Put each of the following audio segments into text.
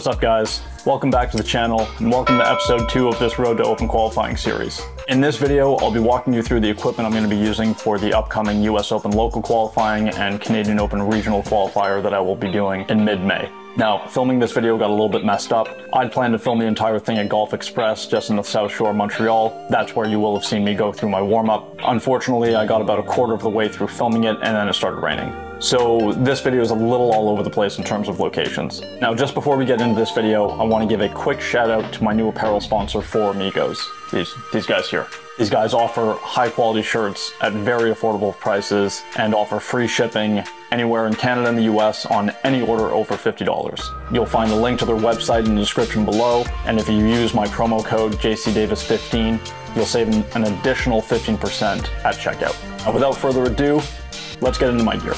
What's up, guys? Welcome back to the channel and welcome to episode 2 of this Road to Open qualifying series. In this video, I'll be walking you through the equipment I'm going to be using for the upcoming US Open local qualifying and Canadian Open regional qualifier that I will be doing in mid-May. Now, filming this video got a little bit messed up. I'd planned to film the entire thing at Golf Express, just in the South Shore of Montreal. That's where you will have seen me go through my warm-up. Unfortunately, I got about a quarter of the way through filming it, and then it started raining. So this video is a little all over the place in terms of locations. Now, just before we get into this video, I want to give a quick shout out to my new apparel sponsor, 4Amigos. These guys here. These guys offer high quality shirts at very affordable prices and offer free shipping anywhere in Canada and the US on any order over $50. You'll find a link to their website in the description below, and if you use my promo code JCDavis15, you'll save an additional 15% at checkout. Now, without further ado, let's get into my gear.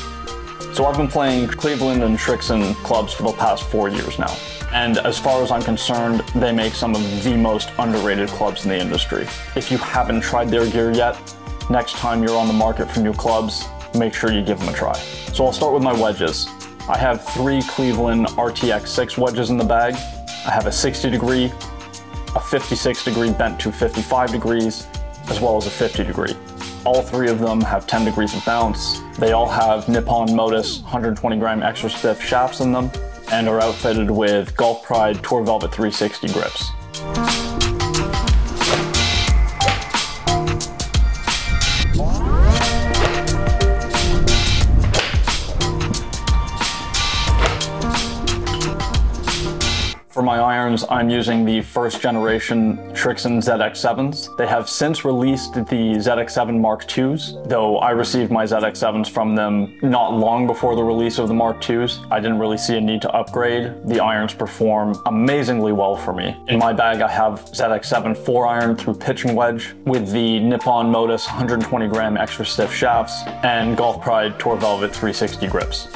So I've been playing Cleveland and Srixon clubs for the past 4 years now. And as far as I'm concerned, they make some of the most underrated clubs in the industry. If you haven't tried their gear yet, next time you're on the market for new clubs, make sure you give them a try. So I'll start with my wedges. I have 3 Cleveland RTX 6 wedges in the bag. I have a 60 degree, a 56 degree bent to 55 degrees, as well as a 50 degree. All 3 of them have 10 degrees of bounce. They all have Nippon Modus 120 gram extra stiff shafts in them and are outfitted with Golf Pride Tour Velvet 360 grips. For my irons, I'm using the first generation Srixon ZX7s. They have since released the ZX7 Mark IIs, though I received my ZX7s from them not long before the release of the Mark IIs. I didn't really see a need to upgrade. The irons perform amazingly well for me. In my bag, I have ZX7 4-iron through pitch and wedge with the Nippon Modus 120 gram extra stiff shafts and Golf Pride Tour Velvet 360 grips.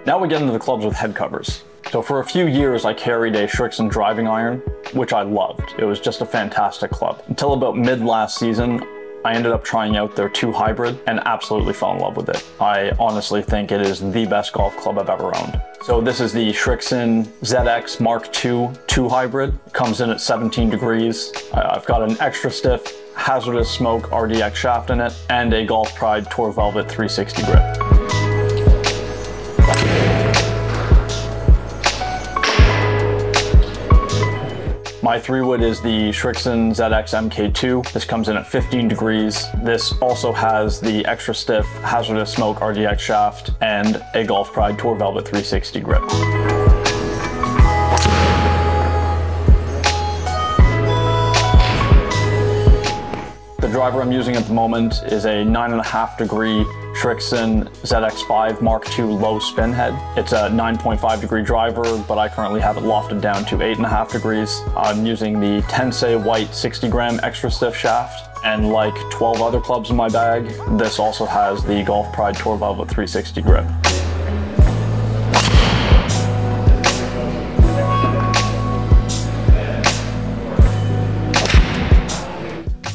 Now we get into the clubs with head covers. So for a few years I carried a Srixon driving iron, which I loved. It was just a fantastic club. Until about mid last season, I ended up trying out their 2 hybrid and absolutely fell in love with it. I honestly think it is the best golf club I've ever owned. So this is the Srixon ZX Mark II 2 hybrid. It comes in at 17 degrees. I've got an extra stiff Hazardous Smoke RDX shaft in it and a Golf Pride Tour Velvet 360 grip. My 3-wood is the Srixon ZX MK2. This comes in at 15 degrees. This also has the extra stiff Hazardous Smoke RDX shaft and a Golf Pride Tour Velvet 360 grip. The driver I'm using at the moment is a 9.5 degree Srixon ZX5 Mark II low spin head. It's a 9.5 degree driver, but I currently have it lofted down to 8.5 degrees. I'm using the Tensei White 60 gram extra stiff shaft, and like 12 other clubs in my bag, this also has the Golf Pride Tour Velvet 360 grip.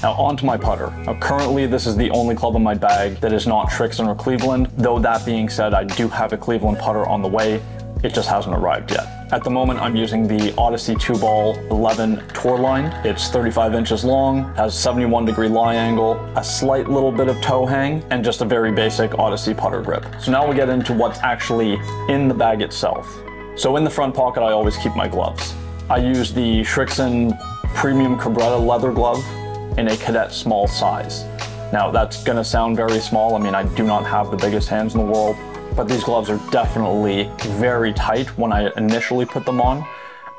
Now onto my putter. Now currently this is the only club in my bag that is not Srixon or Cleveland, though that being said, I do have a Cleveland putter on the way. It just hasn't arrived yet. At the moment I'm using the Odyssey 2-ball 11 Tour line. It's 35 inches long, has 71 degree lie angle, a slight little bit of toe hang, and just a very basic Odyssey putter grip. So now we get into what's actually in the bag itself. So in the front pocket I always keep my gloves. I use the Srixon Premium Cabretta leather glove in a cadet small size. Now that's gonna sound very small. I mean, I do not have the biggest hands in the world, but these gloves are definitely very tight when I initially put them on.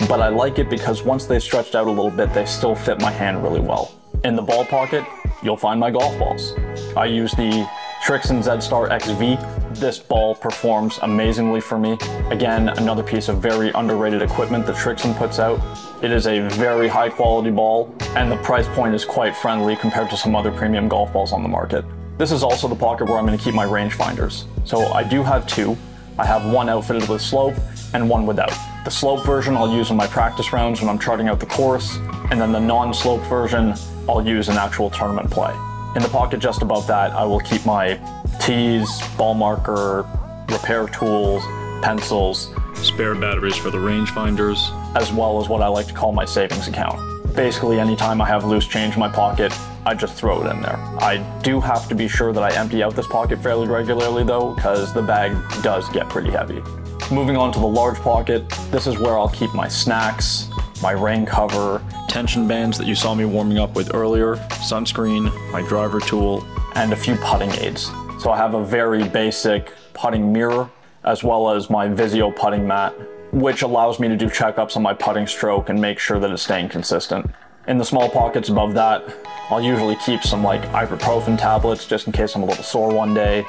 But I like it because once they've stretched out a little bit, they still fit my hand really well. In the ball pocket, you'll find my golf balls. I use the Srixon Z-Star XV. This ball performs amazingly for me. Again, another piece of very underrated equipment that Srixon puts out. It is a very high quality ball, and the price point is quite friendly compared to some other premium golf balls on the market. This is also the pocket where I'm going to keep my rangefinders. So I do have two. I have one outfitted with slope and one without. The slope version I'll use in my practice rounds when I'm charting out the course, and then the non-sloped version I'll use in actual tournament play. In the pocket just above that, I will keep my tees, ball marker, repair tools, pencils, spare batteries for the rangefinders, as well as what I like to call my savings account. Basically, anytime I have loose change in my pocket, I just throw it in there. I do have to be sure that I empty out this pocket fairly regularly though, because the bag does get pretty heavy. Moving on to the large pocket, this is where I'll keep my snacks, my rain cover, tension bands that you saw me warming up with earlier, sunscreen, my driver tool, and a few putting aids. So I have a very basic putting mirror, as well as my Vizio putting mat, which allows me to do checkups on my putting stroke and make sure that it's staying consistent. In the small pockets above that, I'll usually keep some like ibuprofen tablets just in case I'm a little sore one day.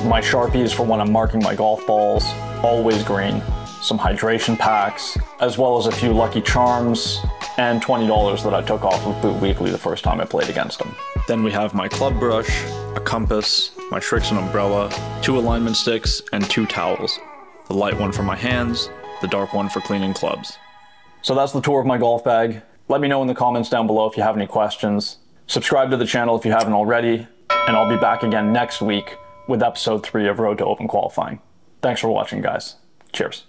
My Sharpies for when I'm marking my golf balls, always green. Some hydration packs, as well as a few Lucky Charms, and $20 that I took off of Boot Weekly the first time I played against them. Then we have my club brush, a compass, my Srixon umbrella, 2 alignment sticks, and 2 towels. The light one for my hands, the dark one for cleaning clubs. So that's the tour of my golf bag. Let me know in the comments down below if you have any questions. Subscribe to the channel if you haven't already, and I'll be back again next week with episode 3 of Road to Open Qualifying. Thanks for watching, guys. Cheers.